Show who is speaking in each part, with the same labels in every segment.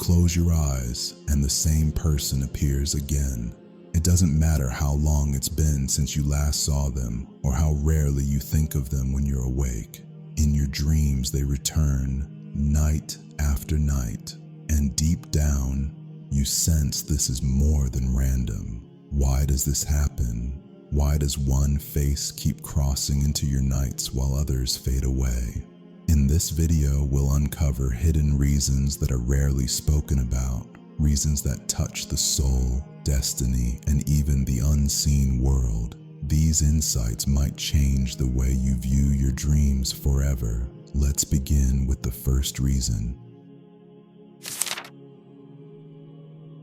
Speaker 1: close your eyes and the same person appears again. It doesn't matter how long it's been since you last saw them or how rarely you think of them when you're awake. In your dreams, they return night after night, and deep down, you sense this is more than random. Why does this happen? Why does one face keep crossing into your nights while others fade away? In this video, we'll uncover hidden reasons that are rarely spoken about, reasons that touch the soul, destiny, and even the unseen world. These insights might change the way you view your dreams forever. Let's begin with the first reason.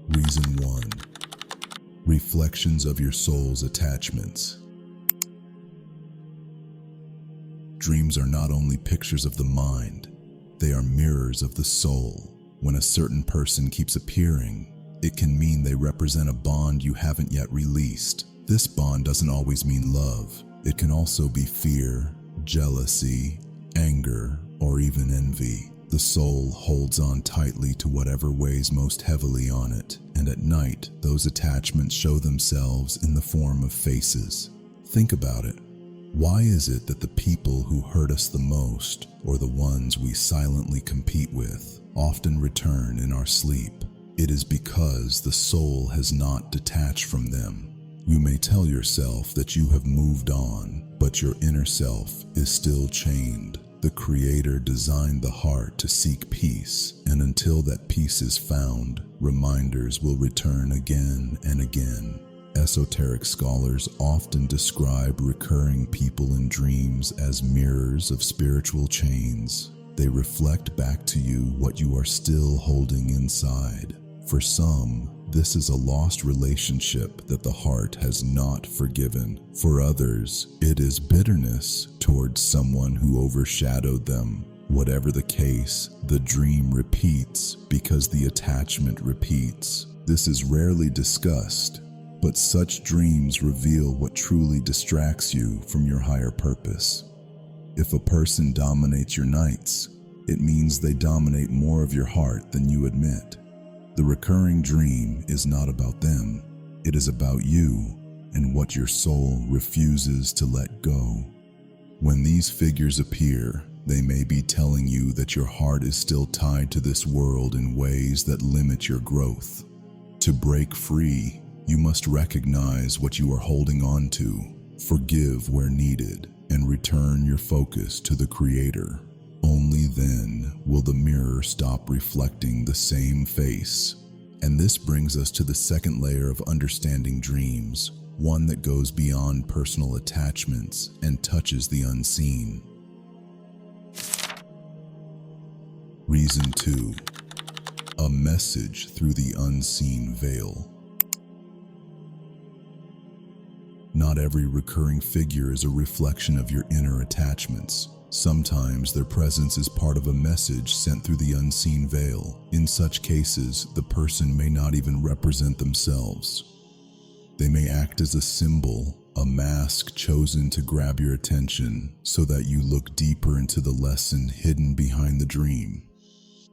Speaker 1: Reason 1. Reflections of your soul's attachments. Dreams are not only pictures of the mind, they are mirrors of the soul. When a certain person keeps appearing, it can mean they represent a bond you haven't yet released. This bond doesn't always mean love. It can also be fear, jealousy, anger, or even envy. The soul holds on tightly to whatever weighs most heavily on it, and at night, those attachments show themselves in the form of faces. Think about it. Why is it that the people who hurt us the most, or the ones we silently compete with, often return in our sleep? It is because the soul has not detached from them. You may tell yourself that you have moved on, but your inner self is still chained. The Creator designed the heart to seek peace, and until that peace is found, reminders will return again and again. Esoteric scholars often describe recurring people in dreams as mirrors of spiritual chains. They reflect back to you what you are still holding inside. For some, this is a lost relationship that the heart has not forgiven. For others, it is bitterness towards someone who overshadowed them. Whatever the case, the dream repeats because the attachment repeats. This is rarely discussed, but such dreams reveal what truly distracts you from your higher purpose. If a person dominates your nights, it means they dominate more of your heart than you admit. The recurring dream is not about them. It is about you and what your soul refuses to let go. When these figures appear, they may be telling you that your heart is still tied to this world in ways that limit your growth. To break free, you must recognize what you are holding on to, forgive where needed, and return your focus to the Creator. Only then will the mirror stop reflecting the same face. And this brings us to the second layer of understanding dreams, one that goes beyond personal attachments and touches the unseen. Reason 2. A message through the unseen veil. Not every recurring figure is a reflection of your inner attachments. Sometimes their presence is part of a message sent through the unseen veil. In such cases, the person may not even represent themselves. They may act as a symbol, a mask chosen to grab your attention so that you look deeper into the lesson hidden behind the dream.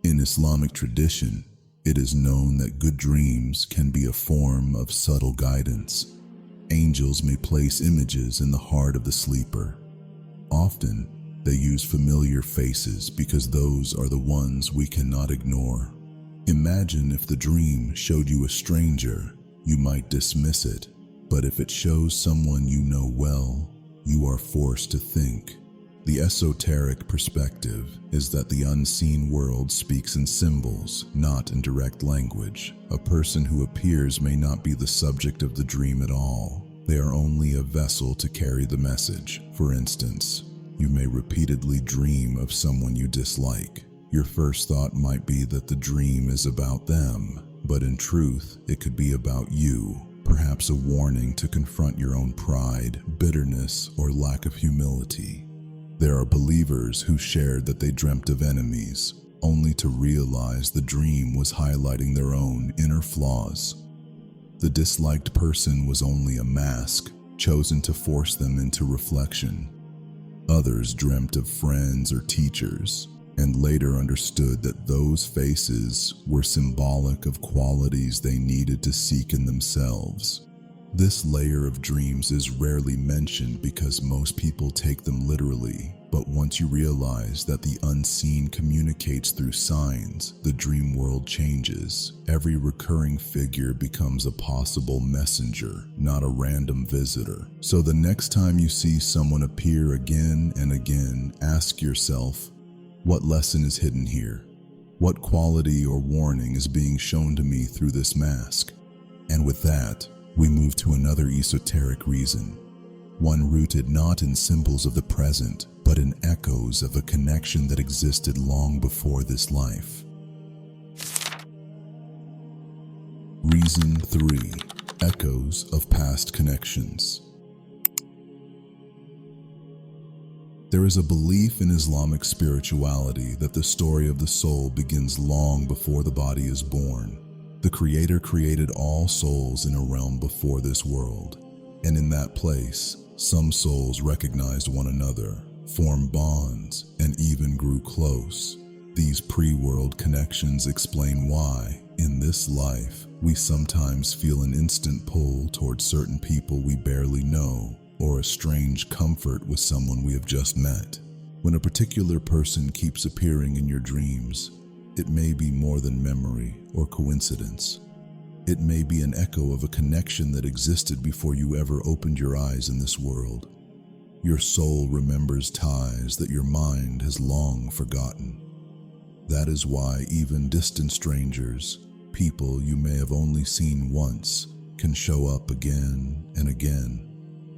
Speaker 1: In Islamic tradition, it is known that good dreams can be a form of subtle guidance. Angels may place images in the heart of the sleeper. Often, they use familiar faces because those are the ones we cannot ignore. Imagine if the dream showed you a stranger, you might dismiss it, but if it shows someone you know well, you are forced to think. The esoteric perspective is that the unseen world speaks in symbols, not in direct language. A person who appears may not be the subject of the dream at all. They are only a vessel to carry the message. For instance, you may repeatedly dream of someone you dislike. Your first thought might be that the dream is about them, but in truth, it could be about you, perhaps a warning to confront your own pride, bitterness, or lack of humility. There are believers who shared that they dreamt of enemies, only to realize the dream was highlighting their own inner flaws. The disliked person was only a mask, chosen to force them into reflection. Others dreamt of friends or teachers, and later understood that those faces were symbolic of qualities they needed to seek in themselves. This layer of dreams is rarely mentioned because most people take them literally, but once you realize that the unseen communicates through signs, the dream world changes. Every recurring figure becomes a possible messenger, not a random visitor. So the next time you see someone appear again and again, ask yourself, what lesson is hidden here? What quality or warning is being shown to me through this mask? And with that, we move to another esoteric reason, one rooted not in symbols of the present, but in echoes of a connection that existed long before this life. Reason 3. Echoes of past connections. There is a belief in Islamic spirituality that the story of the soul begins long before the body is born. The Creator created all souls in a realm before this world, and in that place, some souls recognized one another, formed bonds, and even grew close. These pre-world connections explain why, in this life, we sometimes feel an instant pull towards certain people we barely know, or a strange comfort with someone we have just met. When a particular person keeps appearing in your dreams, it may be more than memory or coincidence. It may be an echo of a connection that existed before you ever opened your eyes in this world. Your soul remembers ties that your mind has long forgotten. That is why even distant strangers, people you may have only seen once, can show up again and again.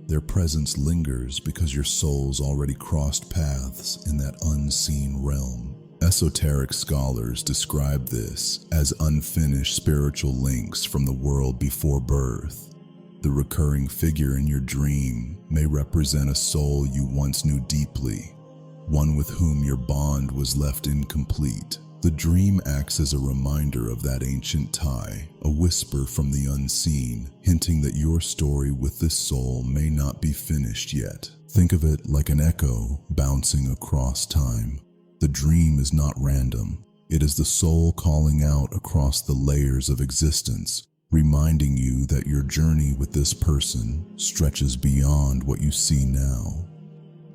Speaker 1: Their presence lingers because your souls already crossed paths in that unseen realm. Esoteric scholars describe this as unfinished spiritual links from the world before birth. The recurring figure in your dream may represent a soul you once knew deeply, one with whom your bond was left incomplete. The dream acts as a reminder of that ancient tie, a whisper from the unseen, hinting that your story with this soul may not be finished yet. Think of it like an echo bouncing across time. The dream is not random. It is the soul calling out across the layers of existence, reminding you that your journey with this person stretches beyond what you see now.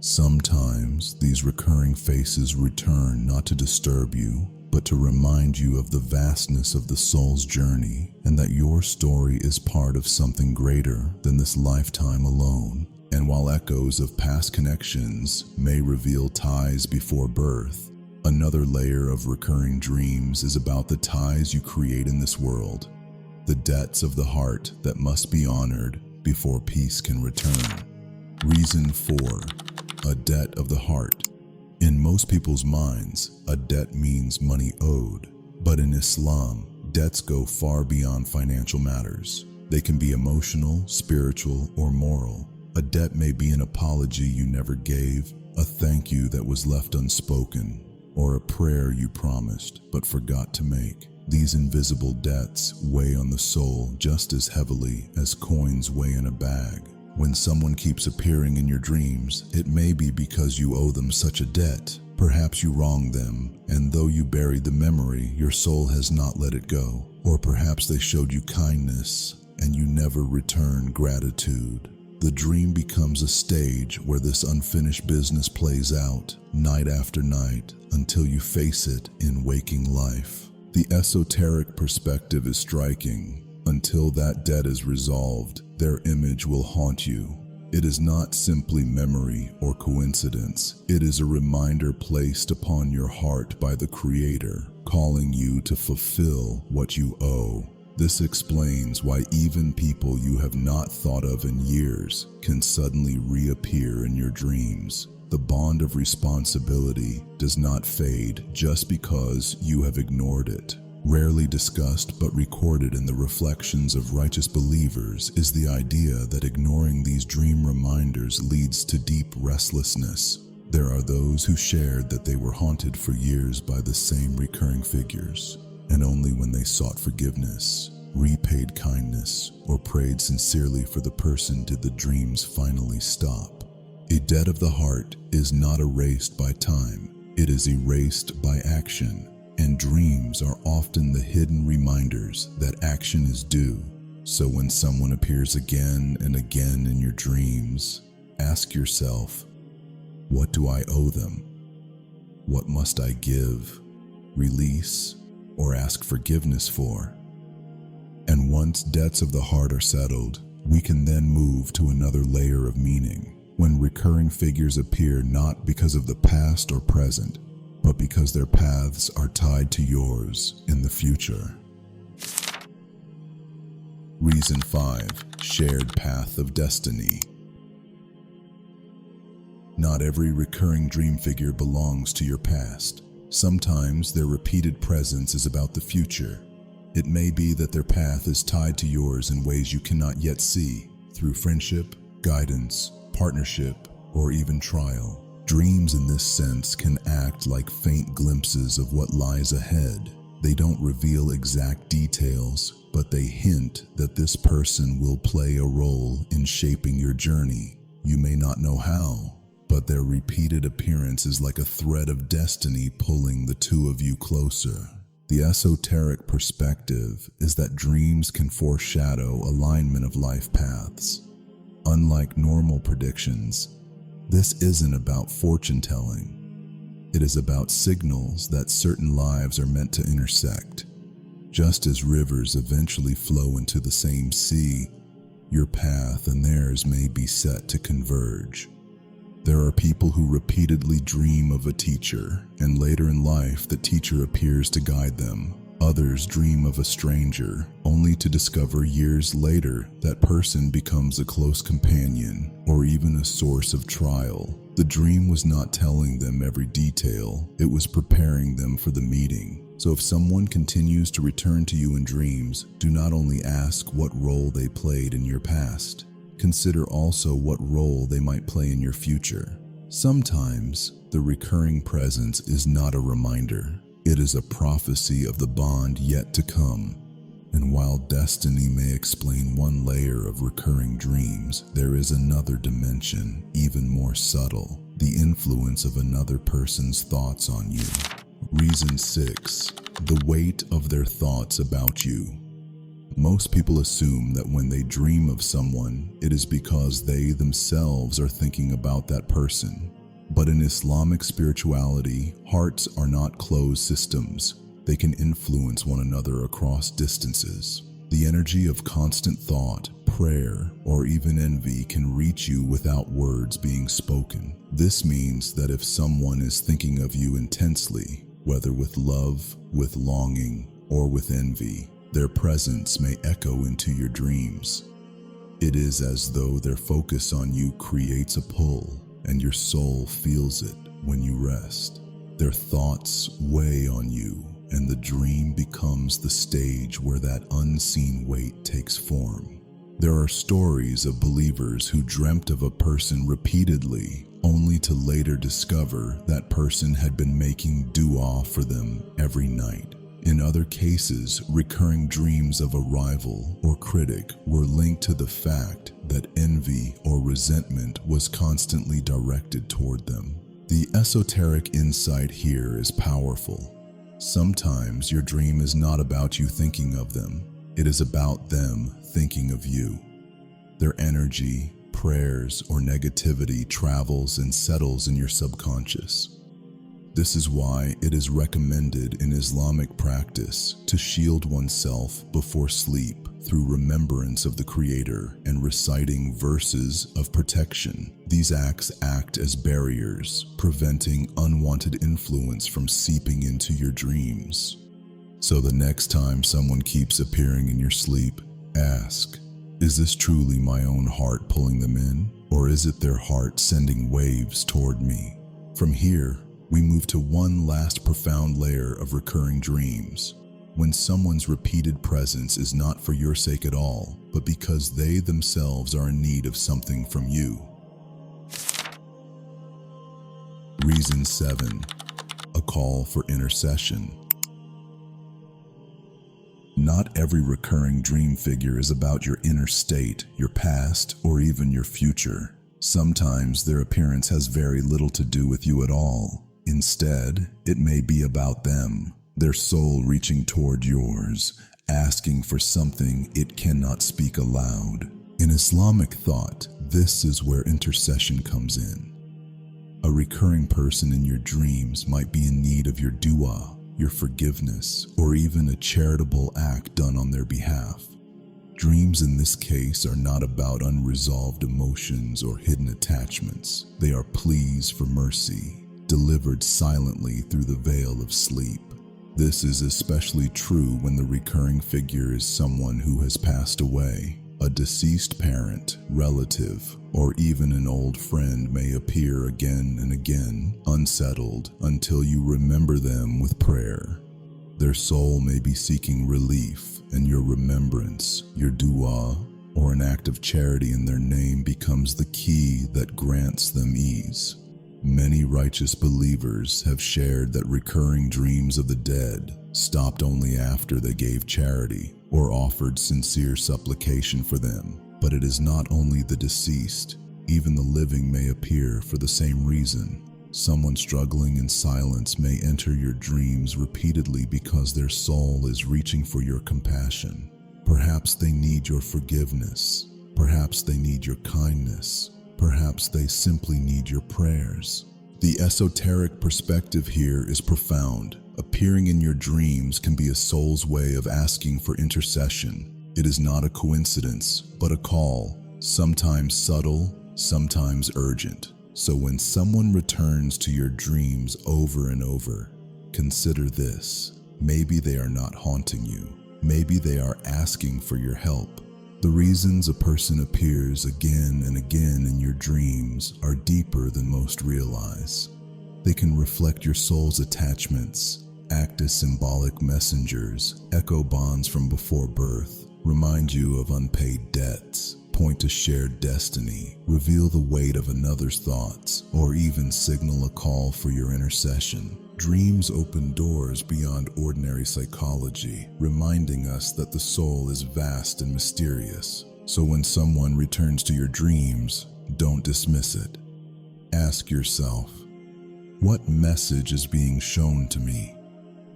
Speaker 1: Sometimes these recurring faces return not to disturb you, but to remind you of the vastness of the soul's journey and that your story is part of something greater than this lifetime alone. And while echoes of past connections may reveal ties before birth, another layer of recurring dreams is about the ties you create in this world, the debts of the heart that must be honored before peace can return. Reason 4. A debt of the heart. In most people's minds, a debt means money owed, but in Islam, debts go far beyond financial matters. They can be emotional, spiritual, or moral. A debt may be an apology you never gave, a thank you that was left unspoken, or a prayer you promised but forgot to make. These invisible debts weigh on the soul just as heavily as coins weigh in a bag. When someone keeps appearing in your dreams, it may be because you owe them such a debt. Perhaps you wronged them, and though you buried the memory, your soul has not let it go. Or perhaps they showed you kindness, and you never returned gratitude. The dream becomes a stage where this unfinished business plays out, night after night, until you face it in waking life. The esoteric perspective is striking. Until that debt is resolved, their image will haunt you. It is not simply memory or coincidence. It is a reminder placed upon your heart by the Creator, calling you to fulfill what you owe. This explains why even people you have not thought of in years can suddenly reappear in your dreams. The bond of responsibility does not fade just because you have ignored it. Rarely discussed but recorded in the reflections of righteous believers is the idea that ignoring these dream reminders leads to deep restlessness. There are those who shared that they were haunted for years by the same recurring figures, and only when they sought forgiveness, repaid kindness, or prayed sincerely for the person did the dreams finally stop. A debt of the heart is not erased by time. It is erased by action, and dreams are often the hidden reminders that action is due. So when someone appears again and again in your dreams, ask yourself, what do I owe them? What must I give, release, or ask forgiveness for? And once debts of the heart are settled, we can then move to another layer of meaning, when recurring figures appear not because of the past or present, but because their paths are tied to yours in the future. Reason 5. Shared path of destiny. Not every recurring dream figure belongs to your past. Sometimes their repeated presence is about the future. It may be that their path is tied to yours in ways you cannot yet see, through friendship, guidance, partnership, or even trial. Dreams in this sense can act like faint glimpses of what lies ahead. They don't reveal exact details, but they hint that this person will play a role in shaping your journey. You may not know how, but their repeated appearance is like a thread of destiny pulling the two of you closer. The esoteric perspective is that dreams can foreshadow alignment of life paths. Unlike normal predictions, this isn't about fortune-telling. It is about signals that certain lives are meant to intersect. Just as rivers eventually flow into the same sea, your path and theirs may be set to converge. There are people who repeatedly dream of a teacher, and later in life the teacher appears to guide them. Others dream of a stranger, only to discover years later that person becomes a close companion or even a source of trial. The dream was not telling them every detail, it was preparing them for the meeting. So if someone continues to return to you in dreams, do not only ask what role they played in your past. Consider also what role they might play in your future. Sometimes, the recurring presence is not a reminder. It is a prophecy of the bond yet to come. And while destiny may explain one layer of recurring dreams, there is another dimension, even more subtle, the influence of another person's thoughts on you. Reason 6. The weight of their thoughts about you. Most people assume that when they dream of someone, it is because they themselves are thinking about that person. But in Islamic spirituality, hearts are not closed systems. They can influence one another across distances. The energy of constant thought, prayer, or even envy can reach you without words being spoken. This means that if someone is thinking of you intensely, whether with love, with longing, or with envy, their presence may echo into your dreams. It is as though their focus on you creates a pull, and your soul feels it when you rest. Their thoughts weigh on you, and the dream becomes the stage where that unseen weight takes form. There are stories of believers who dreamt of a person repeatedly, only to later discover that person had been making dua for them every night. In other cases, recurring dreams of a rival or critic were linked to the fact that envy or resentment was constantly directed toward them. The esoteric insight here is powerful. Sometimes your dream is not about you thinking of them. It is about them thinking of you. Their energy, prayers, or negativity travels and settles in your subconscious. This is why it is recommended in Islamic practice to shield oneself before sleep through remembrance of the Creator and reciting verses of protection. These acts act as barriers, preventing unwanted influence from seeping into your dreams. So the next time someone keeps appearing in your sleep, ask, is this truly my own heart pulling them in, or is it their heart sending waves toward me? From here, we move to one last profound layer of recurring dreams. When someone's repeated presence is not for your sake at all, but because they themselves are in need of something from you. Reason 7. A call for intercession. Not every recurring dream figure is about your inner state, your past, or even your future. Sometimes their appearance has very little to do with you at all. Instead, it may be about them, their soul reaching toward yours, asking for something it cannot speak aloud. In Islamic thought, this is where intercession comes in. A recurring person in your dreams might be in need of your dua, your forgiveness, or even a charitable act done on their behalf. Dreams in this case are not about unresolved emotions or hidden attachments. They are pleas for mercy, delivered silently through the veil of sleep. This is especially true when the recurring figure is someone who has passed away. A deceased parent, relative, or even an old friend may appear again and again, unsettled, until you remember them with prayer. Their soul may be seeking relief, and your remembrance, your dua, or an act of charity in their name becomes the key that grants them ease. Many righteous believers have shared that recurring dreams of the dead stopped only after they gave charity or offered sincere supplication for them. But it is not only the deceased, even the living may appear for the same reason. Someone struggling in silence may enter your dreams repeatedly because their soul is reaching for your compassion. Perhaps they need your forgiveness. Perhaps they need your kindness. Perhaps they simply need your prayers. The esoteric perspective here is profound. Appearing in your dreams can be a soul's way of asking for intercession. It is not a coincidence, but a call, sometimes subtle, sometimes urgent. So when someone returns to your dreams over and over, consider this. Maybe they are not haunting you. Maybe they are asking for your help. The reasons a person appears again and again in your dreams are deeper than most realize. They can reflect your soul's attachments, act as symbolic messengers, echo bonds from before birth, remind you of unpaid debts, point to shared destiny, reveal the weight of another's thoughts, or even signal a call for your intercession. Dreams open doors beyond ordinary psychology, reminding us that the soul is vast and mysterious. So when someone returns to your dreams, don't dismiss it. Ask yourself, what message is being shown to me?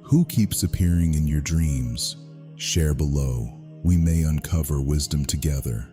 Speaker 1: Who keeps appearing in your dreams? Share below. We may uncover wisdom together.